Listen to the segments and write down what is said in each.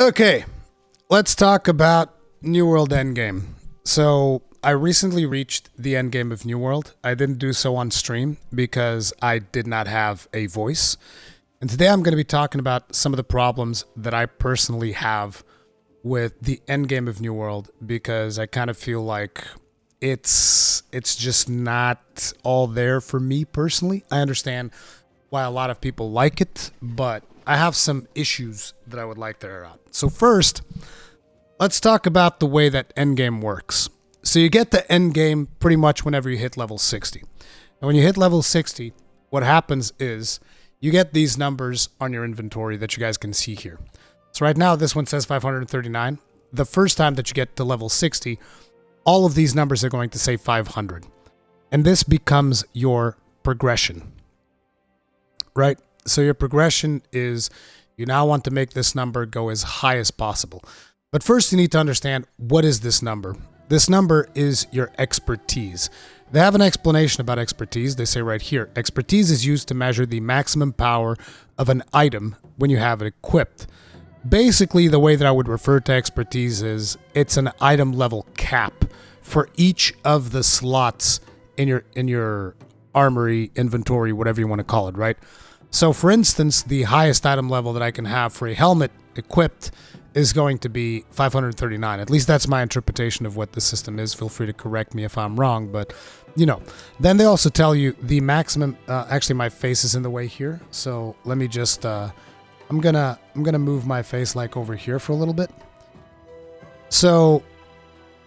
Okay, let's talk about New World Endgame. So, I recently reached the endgame of New World. I didn't do so on stream because I did not have a voice. And today I'm going to be talking about some of the problems that I personally have with the endgame of New World because I kind of feel like it's just not all there for me personally. I understand why a lot of people like it, but I have some issues that I would like to air out. So first, let's talk about the way that endgame works. So you get the endgame pretty much whenever you hit level 60. And when you hit level 60, what happens is you get these numbers on your inventory that you guys can see here. So right now, this one says 539. The first time that you get to level 60, all of these numbers are going to say 500. And this becomes your progression, right? So your progression is you now want to make this number go as high as possible. But first you need to understand, what is this number? This number is your expertise. They have an explanation about expertise. They say right here, expertise is used to measure the maximum power of an item when you have it equipped. Basically, the way that I would refer to expertise is it's an item level cap for each of the slots in your armory, inventory, whatever you want to call it, right? So for instance, the highest item level that I can have for a helmet equipped is going to be 539. At least that's my interpretation of what the system is. Feel free to correct me if I'm wrong, but you know. Then they also tell you the maximum, actually my face is in the way here. So let me just, I'm gonna move my face like over here for a little bit. So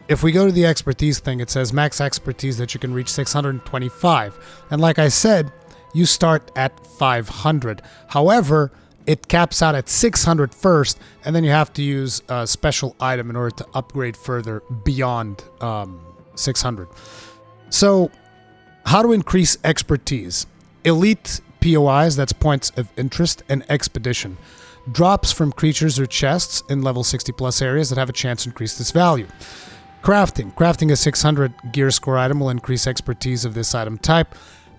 if we go to the expertise thing, it says max expertise that you can reach 625. And like I said, you start at 500. However, it caps out at 600 first, and then you have to use a special item in order to upgrade further beyond 600. So, how to increase expertise? Elite POIs, that's points of interest, and expedition. Drops from creatures or chests in level 60 plus areas that have a chance to increase this value. Crafting. Crafting a 600 gear score item will increase expertise of this item type.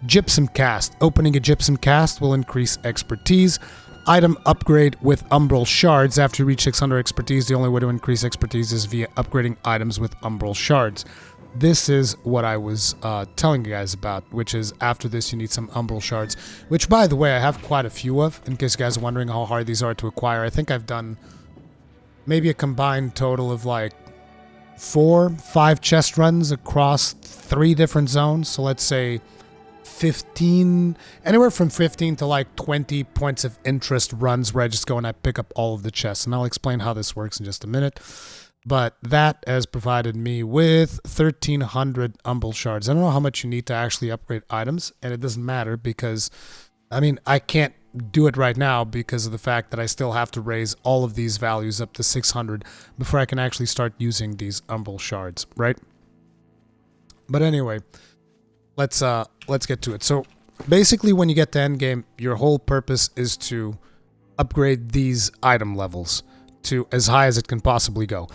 Gypsum cast. Opening a gypsum cast will increase expertise. Item upgrade with umbral shards. After you reach 600 expertise, the only way to increase expertise is via upgrading items with umbral shards. This is what I was telling you guys about, which is after this you need some umbral shards, which by the way I have quite a few of, in case you guys are wondering how hard these are to acquire. I think I've done maybe a combined total of like 4-5 chest runs across 3 different zones. So let's say 15, anywhere from 15 to like 20 points of interest runs where I just go and I pick up all of the chests. And I'll explain how this works in just a minute. But that has provided me with 1,300 umbral shards. I don't know how much you need to actually upgrade items, and it doesn't matter because, I mean, I can't do it right now because of the fact that I still have to raise all of these values up to 600 before I can actually start using these umbral shards, right? But anyway, let's get to it. So basically when you get to endgame, your whole purpose is to upgrade these item levels to as high as it can possibly go.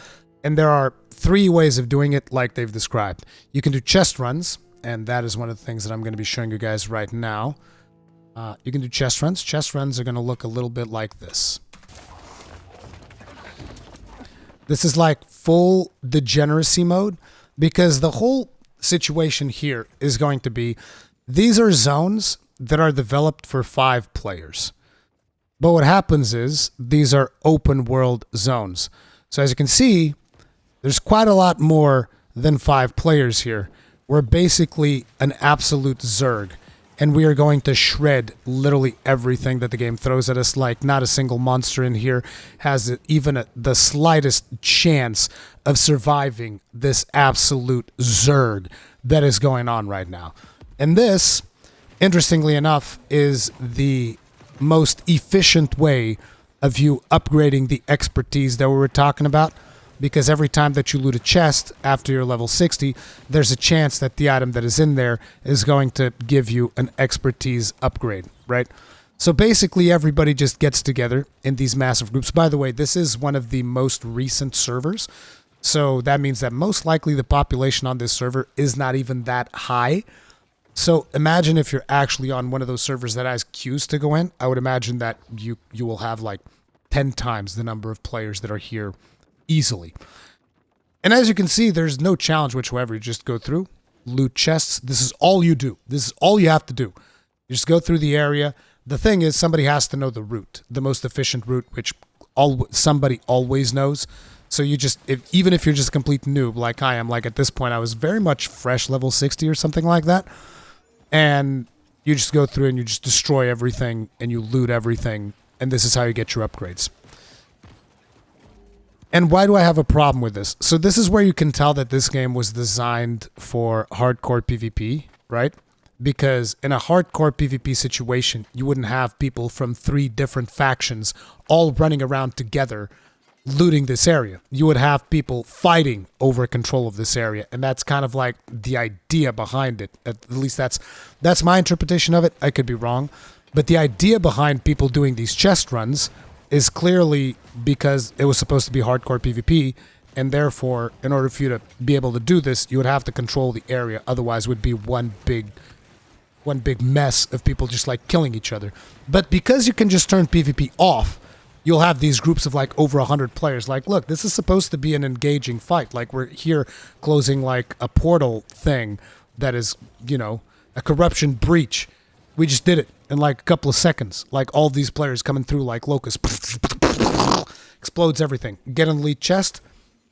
And there are 3 ways of doing it like they've described. You can do chest runs, and that is one of the things that I'm going to be showing you guys right now. You can do chest runs. Chest runs are going to look a little bit like this. This is like full degeneracy mode, because the whole situation here is going to be, these are zones that are developed for 5 players. But what happens is these are open world zones. So as you can see, there's quite a lot more than 5 players here. We're basically an absolute Zerg, and we are going to shred literally everything that the game throws at us. Like, not a single monster in here has even the slightest chance of surviving this absolute Zerg that is going on right now. And this, interestingly enough, is the most efficient way of you upgrading the expertise that we were talking about, because every time that you loot a chest after you're level 60, there's a chance that the item that is in there is going to give you an expertise upgrade, right? So basically everybody just gets together in these massive groups. By the way, this is one of the most recent servers, so that means that most likely the population on this server is not even that high. So imagine if you're actually on one of those servers that has queues to go in. I would imagine that you will have like 10 times the number of players that are here easily. And as you can see, there's no challenge whatsoever. You just go through, loot chests. This is all you do. This is all you have to do. You just go through the area. The thing is, somebody has to know the route, the most efficient route, which somebody always knows. So you just, even if you're just a complete noob like I am, like at this point I was very much fresh level 60 or something like that, and you just go through and you just destroy everything and you loot everything, and this is how you get your upgrades. And why do I have a problem with this? So this is where you can tell that this game was designed for hardcore PvP, right? Because in a hardcore PvP situation, you wouldn't have people from 3 different factions all running around together looting this area. You would have people fighting over control of this area, and that's kind of like the idea behind it. At least that's my interpretation of it. I could be wrong, but the idea behind people doing these chest runs is clearly because it was supposed to be hardcore PvP, and therefore, in order for you to be able to do this, you would have to control the area. Otherwise, it would be one big mess of people just like killing each other. But because you can just turn PvP off, you'll have these groups of like over 100 players. Like, look, this is supposed to be an engaging fight. Like, we're here closing like a portal thing that is, you know, a corruption breach. We just did it in like a couple of seconds. Like, all these players coming through like locusts. Explodes everything. Get in the elite chest.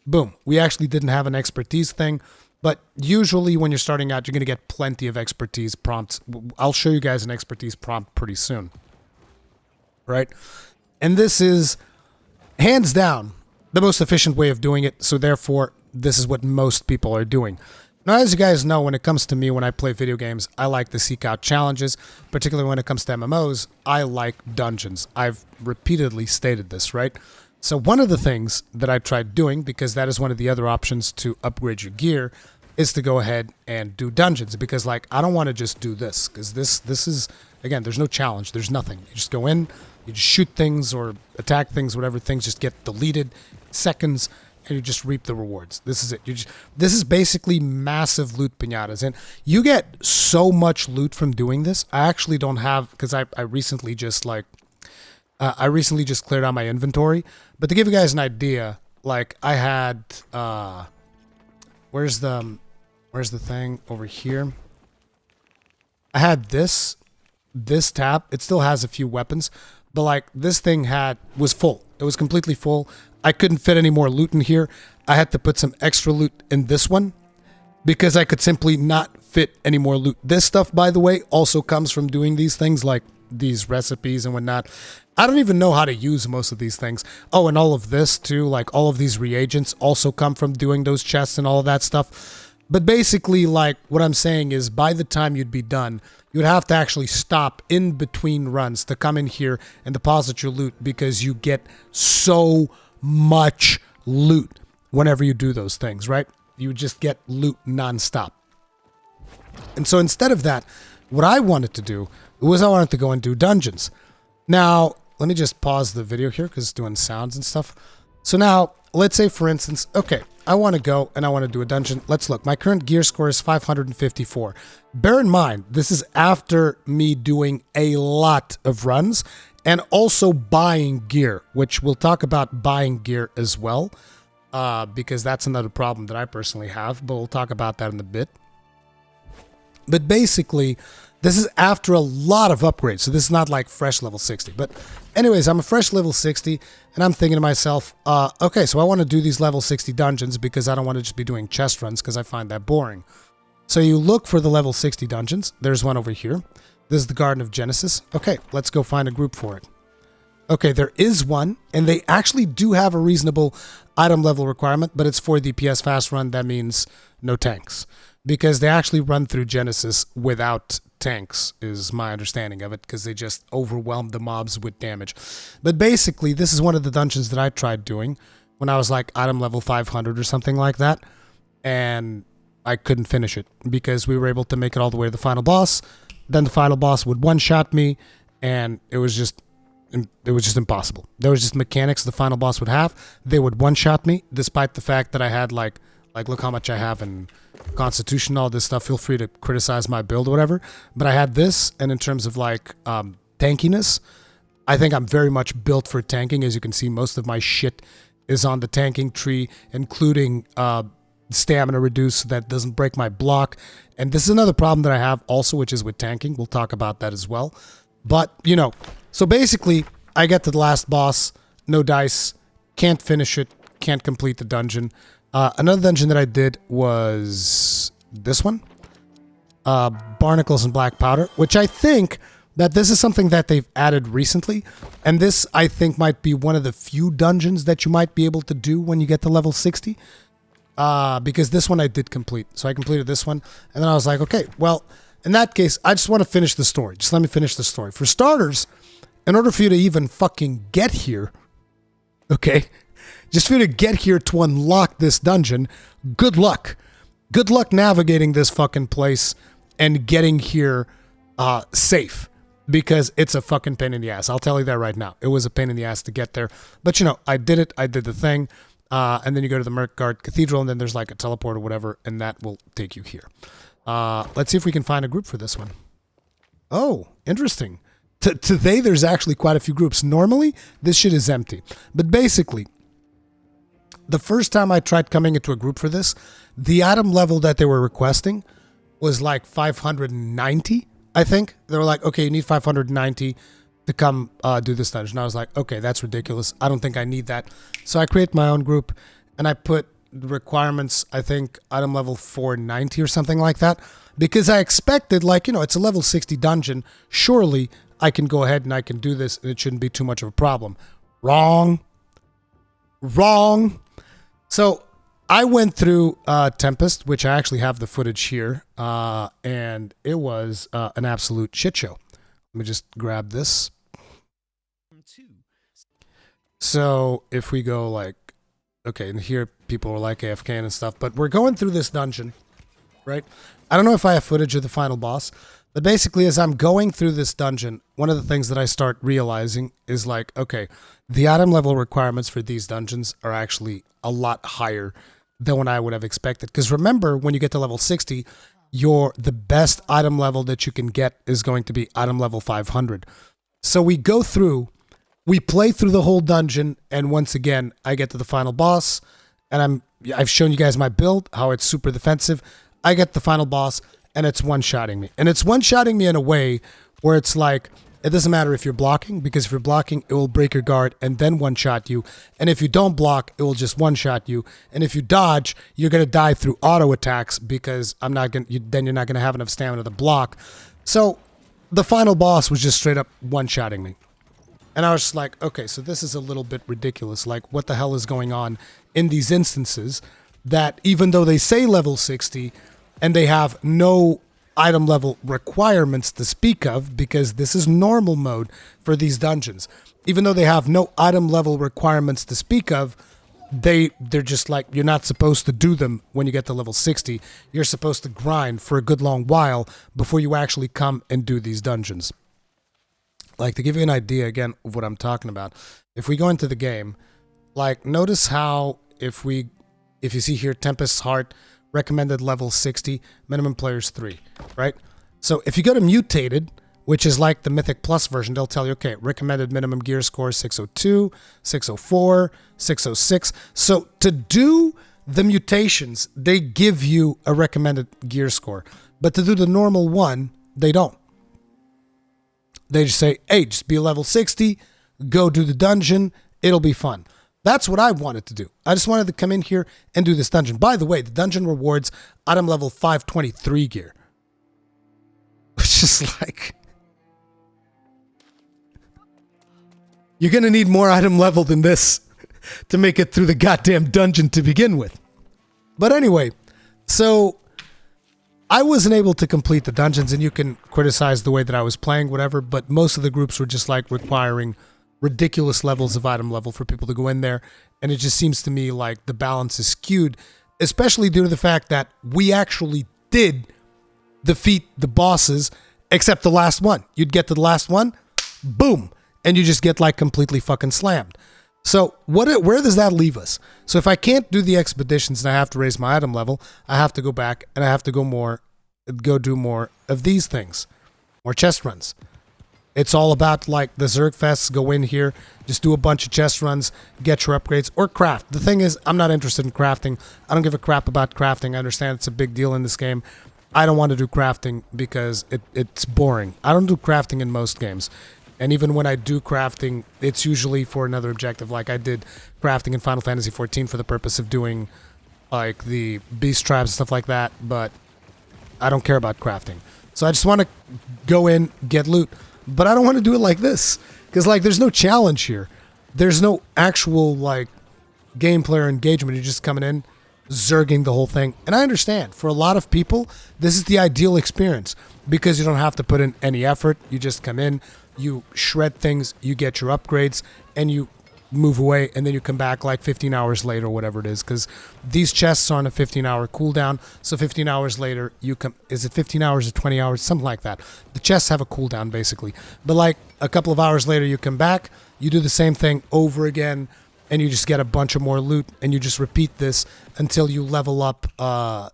Boom. We actually didn't have an expertise thing. But usually when you're starting out, you're going to get plenty of expertise prompts. I'll show you guys an expertise prompt pretty soon. Right? And this is, hands down, the most efficient way of doing it. So therefore, this is what most people are doing. Now, as you guys know, when it comes to me, when I play video games, I like to seek out challenges. Particularly when it comes to MMOs, I like dungeons. I've repeatedly stated this, right? So one of the things that I tried doing, because that is one of the other options to upgrade your gear, is to go ahead and do dungeons. Because, like, I don't want to just do this. Because this is, again, there's no challenge. There's nothing. You just go in. You just shoot things or attack things, whatever, things just get deleted seconds, and you just reap the rewards. This is it. This is basically massive loot piñatas, and you get so much loot from doing this. I actually don't have, because I recently just like, I recently just cleared out my inventory. But to give you guys an idea, like I had, where's the thing over here? I had this tab. It still has a few weapons. But like this thing was full. It was completely full. I couldn't fit any more loot in here. I had to put some extra loot in this one because I could simply not fit any more loot. This stuff, by the way, also comes from doing these things like these recipes and whatnot. I don't even know how to use most of these things. Oh, and all of this too, like all of these reagents also come from doing those chests and all of that stuff. But basically, like, what I'm saying is by the time you'd be done, you'd have to actually stop in between runs to come in here and deposit your loot because you get so much loot whenever you do those things, right? You just get loot nonstop. And so instead of that, what I wanted to do was I wanted to go and do dungeons. Now, let me just pause the video here because it's doing sounds and stuff. So now, let's say, for instance, okay, I want to go and I want to do a dungeon. Let's look. My current gear score is 554. Bear in mind, this is after me doing a lot of runs and also buying gear, which we'll talk about buying gear as well, because that's another problem that I personally have, but we'll talk about that in a bit. But basically, this is after a lot of upgrades, so this is not like fresh level 60. But anyways, I'm a fresh level 60, and I'm thinking to myself, okay, so I want to do these level 60 dungeons because I don't want to just be doing chest runs because I find that boring. So you look for the level 60 dungeons. There's one over here. This is the Garden of Genesis. Okay, let's go find a group for it. Okay, there is one, and they actually do have a reasonable item level requirement, but it's for the PS Fast Run. That means no tanks, because they actually run through Genesis without tanks, is my understanding of it, because they just overwhelm the mobs with damage. But basically, this is one of the dungeons that I tried doing when I was like item level 500 or something like that, and I couldn't finish it because we were able to make it all the way to the final boss. Then the final boss would one-shot me, and it was just impossible. There was just mechanics the final boss would have. They would one-shot me, despite the fact that I had like look how much I have in Constitution, all this stuff. Feel free to criticize my build or whatever. But I had this, and in terms of like tankiness, I think I'm very much built for tanking. As you can see, most of my shit is on the tanking tree, including stamina reduce so that doesn't break my block. And this is another problem that I have also, which is with tanking. We'll talk about that as well. But, you know, so basically, I get to the last boss, no dice, can't finish it, can't complete the dungeon. Another dungeon that I did was this one. Barnacles and Black Powder, which I think that this is something that they've added recently. And this, I think, might be one of the few dungeons that you might be able to do when you get to level 60. Because this one I did complete. So I completed this one. And then I was like, okay, well, in that case, I just want to finish the story. Just let me finish the story. For starters, in order for you to even fucking get here, okay, just for you to get here to unlock this dungeon, good luck. Good luck navigating this fucking place and getting here safe. Because it's a fucking pain in the ass. I'll tell you that right now. It was a pain in the ass to get there. But, you know, I did it. I did the thing. And then you go to the Merkgard Cathedral, and then there's like a teleport or whatever, and that will take you here. Let's see if we can find a group for this one. Oh, interesting. Today, there's actually quite a few groups. Normally, this shit is empty. But basically, the first time I tried coming into a group for this, the item level that they were requesting was like 590. I think they were like, okay, you need 590 to come do this dungeon. I was like, okay, that's ridiculous. I don't think I need that. So I create my own group and I put requirements, I think item level 490 or something like that, because I expected, like, you know, it's a level 60 dungeon. Surely I can go ahead and I can do this and it shouldn't be too much of a problem. Wrong. So I went through Tempest, which I actually have the footage here, and it was an absolute shit show. Let me just grab this. So if we go like, okay, and here people are like AFK and stuff, but we're going through this dungeon, right? I don't know if I have footage of the final boss, but basically as I'm going through this dungeon, one of the things that I start realizing is like, okay, the item level requirements for these dungeons are actually a lot higher than what I would have expected. Because remember, when you get to level 60, the best item level that you can get is going to be item level 500. So we go through, we play through the whole dungeon, and once again, I get to the final boss, and I've shown you guys my build, how it's super defensive. I get the final boss, and it's one-shotting me. And it's one-shotting me in a way where it's like, it doesn't matter if you're blocking, because if you're blocking, it will break your guard and then one-shot you. And if you don't block, it will just one-shot you. And if you dodge, you're going to die through auto attacks because then you're not going to have enough stamina to block. So the final boss was just straight up one-shotting me. And I was just like, okay, so this is a little bit ridiculous. Like, what the hell is going on in these instances that even though they say level 60 and they have no item level requirements to speak of, because this is normal mode for these dungeons. Even though they have no item level requirements to speak of, they're just like, you're not supposed to do them when you get to level 60. You're supposed to grind for a good long while before you actually come and do these dungeons. Like, to give you an idea again of what I'm talking about, if we go into the game, like, notice how if you see here Tempest's Heart, recommended level 60, minimum players 3, right? So if you go to Mutated, which is like the Mythic Plus version, they'll tell you, okay, recommended minimum gear score 602, 604, 606. So to do the mutations, they give you a recommended gear score. But to do the normal one, they don't. They just say, hey, just be level 60, go do the dungeon, it'll be fun. That's what I wanted to do. I just wanted to come in here and do this dungeon. By the way, the dungeon rewards item level 523 gear. Which is like, you're going to need more item level than this to make it through the goddamn dungeon to begin with. But anyway, so I wasn't able to complete the dungeons, and you can criticize the way that I was playing, whatever, but most of the groups were just like requiring ridiculous levels of item level for people to go in there, and it just seems to me like the balance is skewed, especially due to the fact that we actually did defeat the bosses, except the last one. You'd get to the last one, boom, and you just get like completely fucking slammed. So where does that leave us? So if I can't do the expeditions and I have to raise my item level, I have to go back and I have to go do more of these things, more chest runs. It's all about like the Zerg Fests. Go in here, just do a bunch of chest runs, get your upgrades, or craft. The thing is, I'm not interested in crafting. I don't give a crap about crafting. I understand it's a big deal in this game. I don't want to do crafting because it's boring. I don't do crafting in most games. And even when I do crafting, it's usually for another objective. Like I did crafting in Final Fantasy XIV for the purpose of doing like the beast tribes and stuff like that. But I don't care about crafting. So I just want to go in, get loot. But I don't want to do it like this. Because like there's no challenge here. There's no actual like gameplay or engagement. You're just coming in, zerging the whole thing. And I understand. For a lot of people, this is the ideal experience. Because you don't have to put in any effort. You just come in, you shred things, you get your upgrades, and you move away, and then you come back like 15 hours later or whatever it is, because these chests are on a 15-hour cooldown, so 15 hours later you come. Is it 15 hours or 20 hours? Something like that. The chests have a cooldown basically, but like a couple of hours later you come back, you do the same thing over again, and you just get a bunch of more loot, and you just repeat this until you level up all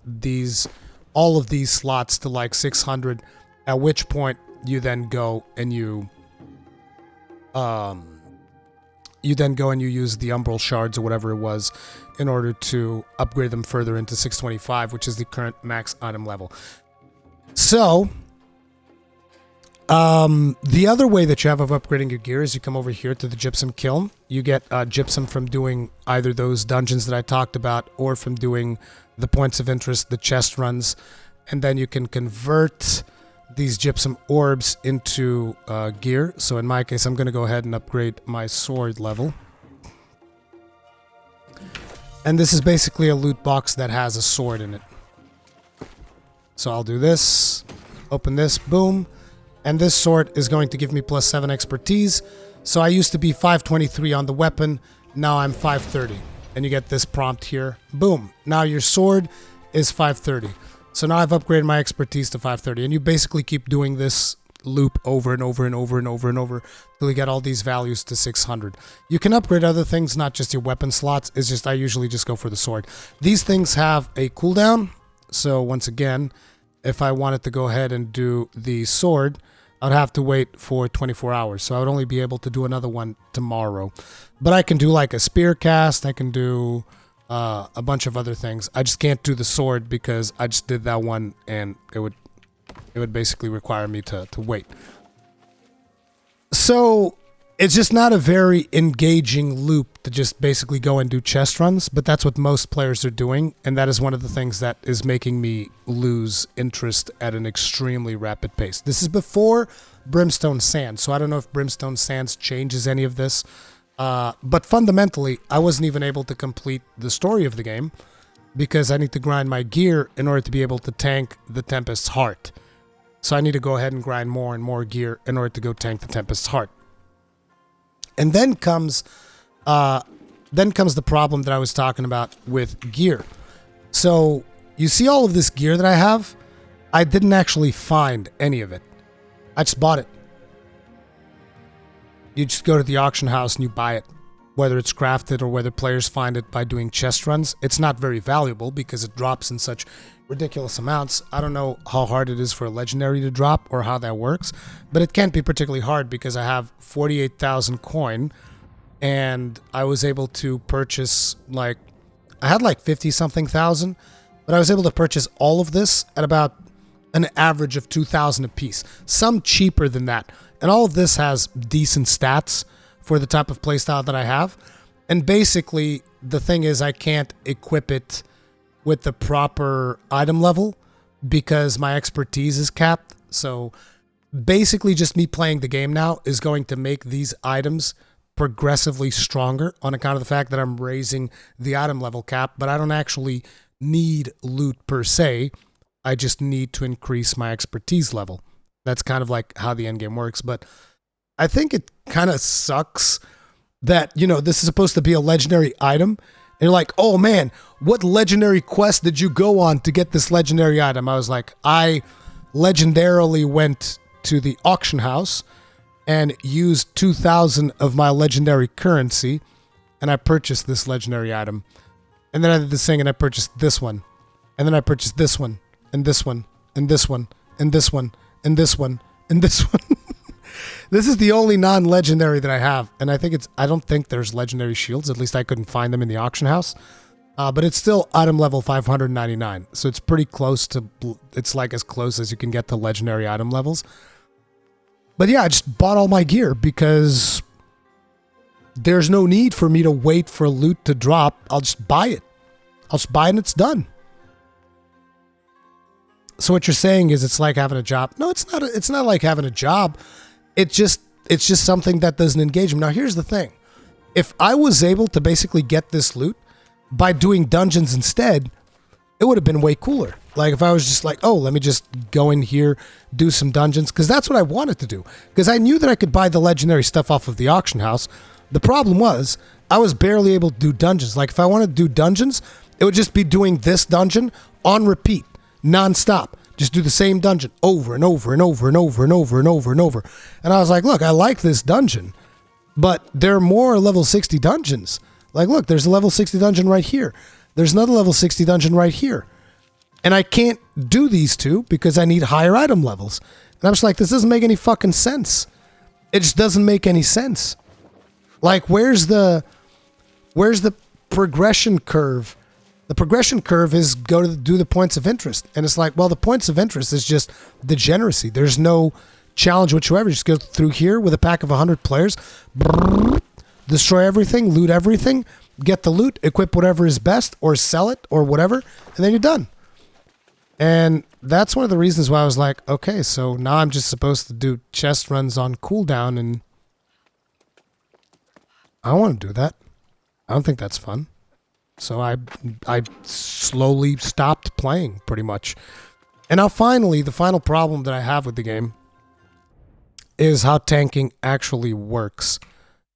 of these slots to like 600, at which point you then go and you use the umbral shards or whatever it was in order to upgrade them further into 625, which is the current max item level. So, the other way that you have of upgrading your gear is you come over here to the gypsum kiln. You get gypsum from doing either those dungeons that I talked about or from doing the points of interest, the chest runs, and then you can convert these gypsum orbs into gear. So in my case, I'm going to go ahead and upgrade my sword level. And this is basically a loot box that has a sword in it. So I'll do this, open this, boom. And this sword is going to give me +7 expertise. So I used to be 523 on the weapon. Now I'm 530. And you get this prompt here. Boom. Now your sword is 530. So now I've upgraded my expertise to 530, and you basically keep doing this loop over and over and over and over and over till you get all these values to 600. You can upgrade other things, not just your weapon slots. It's just I usually just go for the sword. These things have a cooldown. So once again, if I wanted to go ahead and do the sword, I'd have to wait for 24 hours. So I would only be able to do another one tomorrow. But I can do like a spear cast. I can do a bunch of other things. I just can't do the sword because I just did that one, and it would basically require me to wait. So it's just not a very engaging loop to just basically go and do chest runs, but that's what most players are doing, and that is one of the things that is making me lose interest at an extremely rapid pace. This is before Brimstone Sands, so I don't know if Brimstone Sands changes any of this. But fundamentally, I wasn't even able to complete the story of the game because I need to grind my gear in order to be able to tank the Tempest's Heart. So I need to go ahead and grind more and more gear in order to go tank the Tempest's Heart. And then comes the problem that I was talking about with gear. So you see all of this gear that I have? I didn't actually find any of it. I just bought it. You just go to the auction house and you buy it. Whether it's crafted or whether players find it by doing chest runs, it's not very valuable because it drops in such ridiculous amounts. I don't know how hard it is for a legendary to drop or how that works, but it can't be particularly hard because I have 48,000 coin and I was able to purchase I had like 50 something thousand, but I was able to purchase all of this at about an average of 2,000 a piece. Some cheaper than that. And all of this has decent stats for the type of playstyle that I have. And basically, the thing is I can't equip it with the proper item level because my expertise is capped. So basically just me playing the game now is going to make these items progressively stronger on account of the fact that I'm raising the item level cap, but I don't actually need loot per se. I just need to increase my expertise level. That's kind of like how the endgame works. But I think it kind of sucks that, this is supposed to be a legendary item. And you're like, oh man, what legendary quest did you go on to get this legendary item? I was like, I legendarily went to the auction house and used 2,000 of my legendary currency. And I purchased this legendary item. And then I did this thing and I purchased this one. And then I purchased this one. And this one. And this one. And this one. And this one. And this one. This is the only non-legendary that I have, and I don't think there's legendary shields. At least I couldn't find them in the auction house. But it's still item level 599, so it's pretty close to. It's like as close as you can get to legendary item levels. But yeah, I just bought all my gear because there's no need for me to wait for loot to drop. I'll just buy it. I'll just buy it and it's done. So what you're saying is it's like having a job. No, it's not. It's not like having a job. It's just something that doesn't engage me. Now here's the thing: if I was able to basically get this loot by doing dungeons instead, it would have been way cooler. Like if I was just like, oh, let me just go in here, do some dungeons, because that's what I wanted to do. Because I knew that I could buy the legendary stuff off of the auction house. The problem was I was barely able to do dungeons. Like if I wanted to do dungeons, it would just be doing this dungeon on repeat, non-stop. Just do the same dungeon over and over and over and over and over and over and over. And I was like, look, I like this dungeon, but there are more level 60 dungeons. Like, look, there's a level 60 dungeon right here. There's another level 60 dungeon right here. And I can't do these two because I need higher item levels. And I'm just like, this doesn't make any fucking sense. It just doesn't make any sense. Like, where's the progression curve? The progression curve is go to do the points of interest. And it's like, well, the points of interest is just degeneracy. There's no challenge whatsoever. Just go through here with a pack of 100 players. Destroy everything, loot everything, get the loot, equip whatever is best, or sell it, or whatever, and then you're done. And that's one of the reasons why I was like, okay, so now I'm just supposed to do chest runs on cooldown, and I don't want to do that. I don't think that's fun. So I slowly stopped playing, pretty much. And now finally, the final problem that I have with the game is how tanking actually works.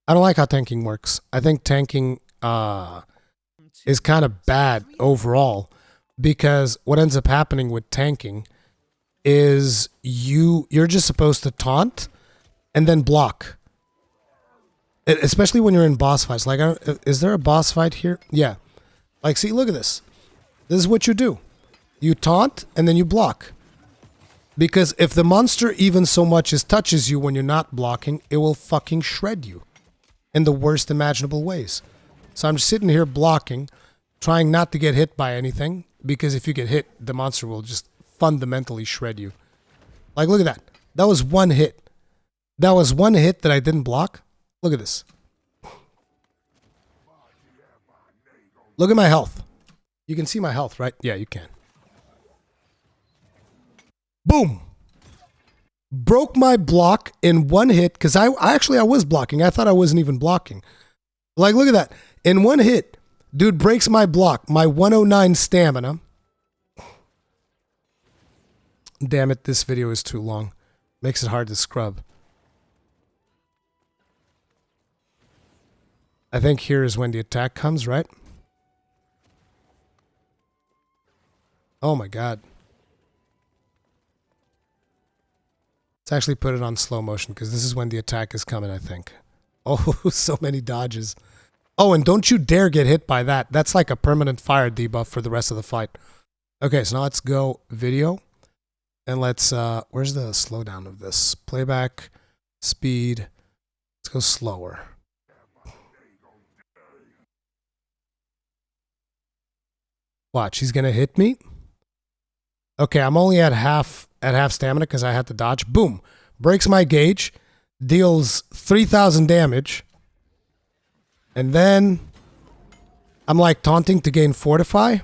I don't like how tanking works. I think tanking is kind of bad overall, because what ends up happening with tanking is you're just supposed to taunt and then block. Especially when you're in boss fights. Like, is there a boss fight here? Yeah. Like, see, look at this. This is what you do. You taunt and then you block. Because if the monster even so much as touches you when you're not blocking, it will fucking shred you in the worst imaginable ways. So I'm just sitting here blocking, trying not to get hit by anything, because if you get hit, the monster will just fundamentally shred you. Like, look at that. That was one hit. That was one hit that I didn't block. Look at this. Look at my health. You can see my health, right? Yeah, you can. Boom. Broke my block in one hit, because I was blocking. I thought I wasn't even blocking. Like, look at that. In one hit, dude breaks my block, my 109 stamina. Damn it, this video is too long. Makes it hard to scrub. I think here is when the attack comes, right? Oh my god. Let's actually put it on slow motion, because this is when the attack is coming, I think. Oh, so many dodges. Oh, and don't you dare get hit by that. That's like a permanent fire debuff for the rest of the fight. Okay, so now let's go video. And let's, where's the slowdown of this? Playback, speed. Let's go slower. Watch, he's gonna hit me. Okay, I'm only at half stamina because I had to dodge. Boom. Breaks my gauge. Deals 3,000 damage. And then I'm like taunting to gain fortify.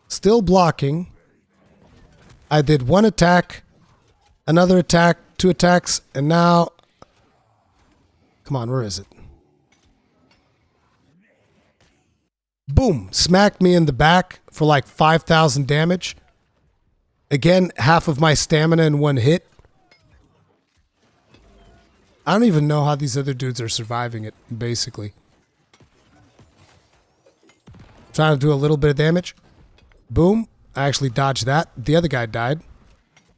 Still blocking. I did one attack, another attack, 2 attacks, and now... Come on, where is it? Boom. Smacked me in the back for like 5,000 damage. Again, half of my stamina in one hit. I don't even know how these other dudes are surviving it, basically. Trying to do a little bit of damage. Boom. I actually dodged that. The other guy died.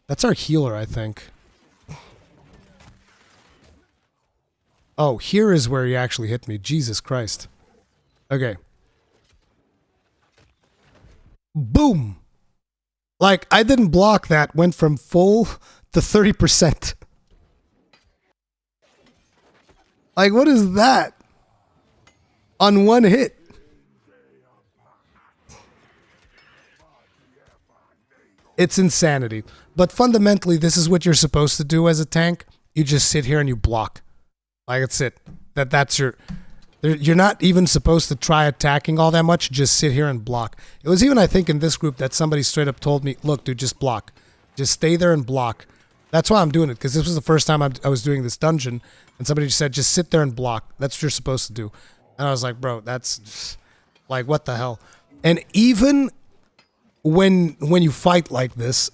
That's our healer, I think. Oh, here is where he actually hit me. Jesus Christ. Okay. Boom. Like, I didn't block that. Went from full to 30%. Like, what is that? On one hit. It's insanity. But fundamentally, this is what you're supposed to do as a tank. You just sit here and you block. Like, that's it. That's your... You're not even supposed to try attacking all that much. Just sit here and block. It was even, I think, in this group that somebody straight up told me, look, dude, just block. Just stay there and block. That's why I'm doing it, because this was the first time I was doing this dungeon, and somebody just said, just sit there and block. That's what you're supposed to do. And I was like, bro, that's... like, what the hell? And even when you fight like this,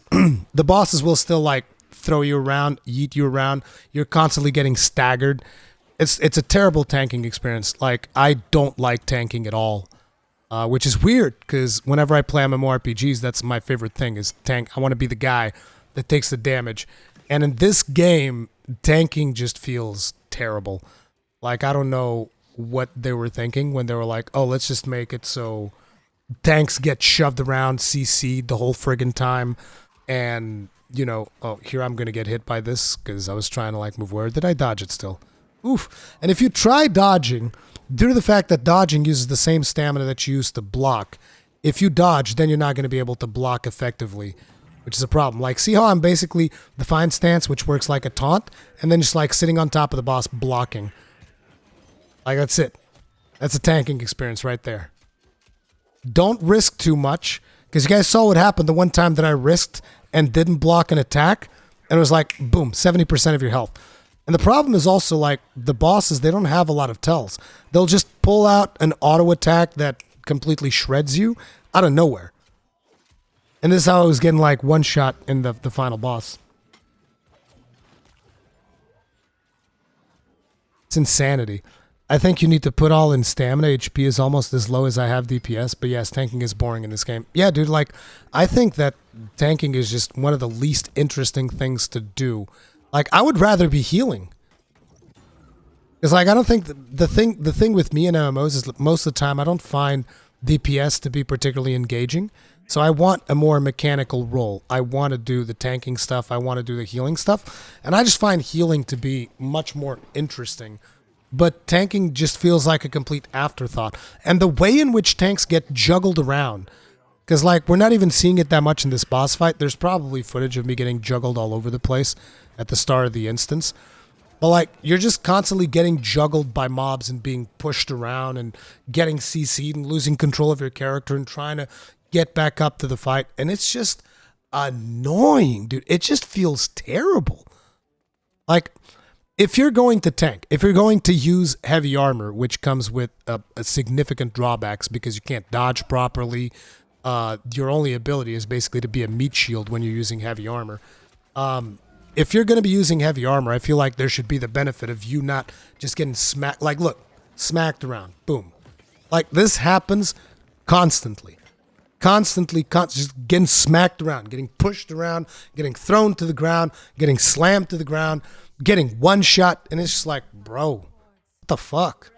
the bosses will still, like, throw you around, yeet you around. You're constantly getting staggered. It's a terrible tanking experience. Like, I don't like tanking at all, which is weird, because whenever I play MMORPGs, that's my favorite thing, is tank. I want to be the guy that takes the damage. And in this game, tanking just feels terrible. Like, I don't know what they were thinking when they were like, oh, let's just make it so tanks get shoved around, CC'd the whole friggin' time, and, you know, oh, here I'm going to get hit by this, because I was trying to, like, move where did I dodge it still? Oof. And if you try dodging, due to the fact that dodging uses the same stamina that you use to block, if you dodge, then you're not going to be able to block effectively, which is a problem. Like, see how I'm basically Defiant Stance, which works like a taunt, and then just, like, sitting on top of the boss blocking. Like, that's it. That's a tanking experience right there. Don't risk too much, because you guys saw what happened the one time that I risked and didn't block an attack, and it was like, boom, 70% of your health. And the problem is also, like, the bosses, they don't have a lot of tells. They'll just pull out an auto attack that completely shreds you out of nowhere. And this is how I was getting, like, one shot in the final boss. It's insanity. I think you need to put all in stamina. HP is almost as low as I have DPS, but yes, tanking is boring in this game. Yeah, dude, like, I think that tanking is just one of the least interesting things to do. Like, I would rather be healing. It's like, I don't think the thing with me in MMOs is most of the time I don't find DPS to be particularly engaging. So I want a more mechanical role. I want to do the tanking stuff. I want to do the healing stuff. And I just find healing to be much more interesting. But tanking just feels like a complete afterthought. And the way in which tanks get juggled around, because, like, we're not even seeing it that much in this boss fight. There's probably footage of me getting juggled all over the place at the start of the instance. But, like, you're just constantly getting juggled by mobs and being pushed around and getting CC'd and losing control of your character and trying to get back up to the fight. And it's just annoying, dude. It just feels terrible. Like, if you're going to tank, if you're going to use heavy armor, which comes with a significant drawbacks because you can't dodge properly, your only ability is basically to be a meat shield when you're using heavy armor. If you're going to be using heavy armor, I feel like there should be the benefit of you not just getting smacked. Like, look, smacked around. Boom. Like, this happens constantly. Constantly, just getting smacked around, getting pushed around, getting thrown to the ground, getting slammed to the ground, getting one shot. And it's just like, bro, what the fuck?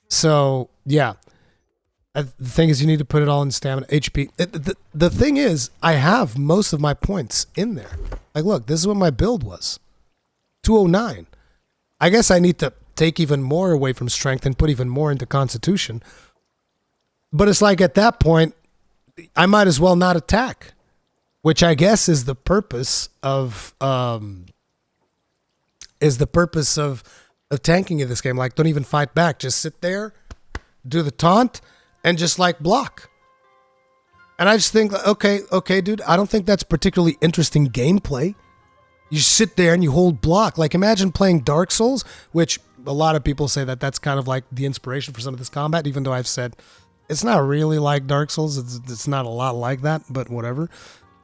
So, yeah. The thing is, you need to put it all in stamina, HP. The thing is, I have most of my points in there. Like, look, this is what my build was. 209. I guess I need to take even more away from strength and put even more into constitution. But it's like, at that point, I might as well not attack. Which I guess is the purpose of tanking in this game. Like, don't even fight back. Just sit there, do the taunt, and just, like, block. And I just think, okay, dude, I don't think that's particularly interesting gameplay. You sit there and you hold block. Like, imagine playing Dark Souls, which a lot of people say that that's kind of like the inspiration for some of this combat, even though I've said it's not really like Dark Souls. It's not a lot like that, but whatever.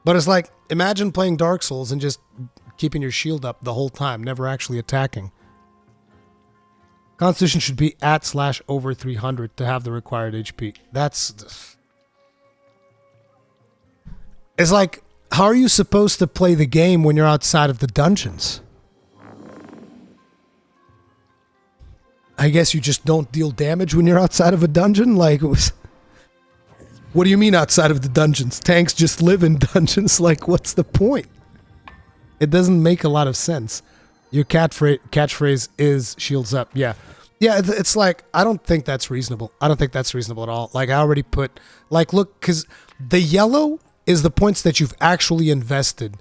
But it's like, imagine playing Dark Souls and just keeping your shield up the whole time, never actually attacking. Constitution should be @/over 300 to have the required HP. It's like, how are you supposed to play the game when you're outside of the dungeons? I guess you just don't deal damage when you're outside of a dungeon? Like, what do you mean outside of the dungeons? Tanks just live in dungeons. Like, what's the point? It doesn't make a lot of sense. Your catchphrase is shields up. Yeah. Yeah, it's like, I don't think that's reasonable. I don't think that's reasonable at all. Like, I already put, like, look, because the yellow is the points that you've actually invested,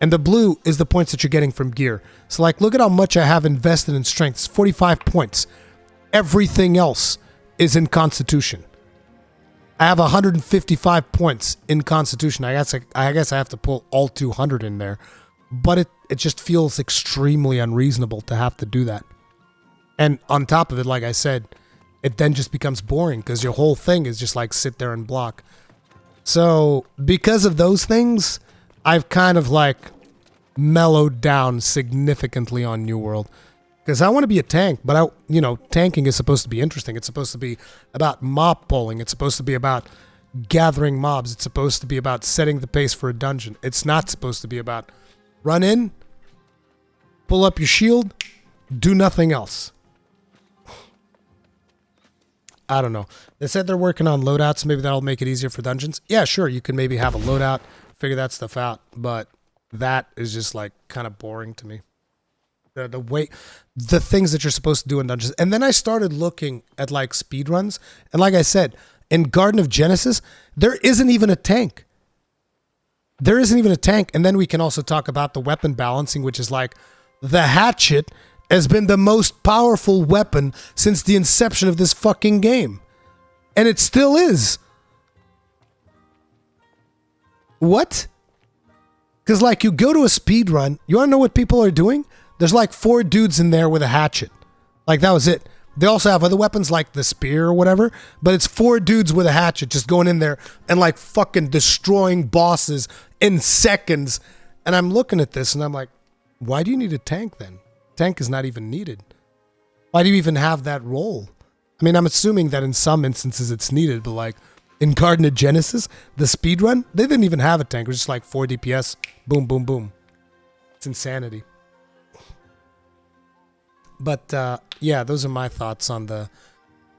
and the blue is the points that you're getting from gear. So, like, look at how much I have invested in strength. It's 45 points. Everything else is in Constitution. I have 155 points in Constitution. I guess I have to pull all 200 in there, but it just feels extremely unreasonable to have to do that. And on top of it, like I said, it then just becomes boring because your whole thing is just like sit there and block. So because of those things, I've kind of like mellowed down significantly on New World. Because I want to be a tank, but tanking is supposed to be interesting. It's supposed to be about mob pulling. It's supposed to be about gathering mobs. It's supposed to be about setting the pace for a dungeon. It's not supposed to be about run in, pull up your shield, do nothing else. I don't know. They said they're working on loadouts. Maybe that'll make it easier for dungeons. Yeah, sure. You can maybe have a loadout, figure that stuff out. But that is just like kind of boring to me. The things that you're supposed to do in dungeons. And then I started looking at like speedruns. And like I said, in Garden of Genesis, there isn't even a tank. There isn't even a tank. And then we can also talk about the weapon balancing, which is like the hatchet has been the most powerful weapon since the inception of this fucking game. And it still is. What? Because like you go to a speed run, you want to know what people are doing? There's like 4 dudes in there with a hatchet. Like that was it. They also have other weapons like the spear or whatever, but it's 4 dudes with a hatchet just going in there and like fucking destroying bosses in seconds. And I'm looking at this and I'm like, why do you need a tank then? Tank is not even needed. Why do you even have that role? I mean, I'm assuming that in some instances it's needed, but like in Garden of Genesis, the speedrun, they didn't even have a tank. It was just like 4 DPS, boom, boom, boom. It's insanity. But yeah, those are my thoughts on the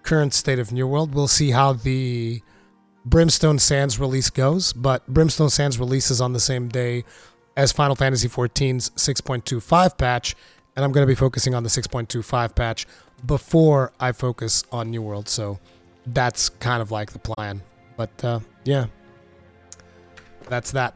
current state of New World. We'll see how the Brimstone Sands release goes, but Brimstone Sands releases on the same day as Final Fantasy XIV's 6.25 patch, and I'm going to be focusing on the 6.25 patch before I focus on New World, so that's kind of like the plan. But yeah, that's that.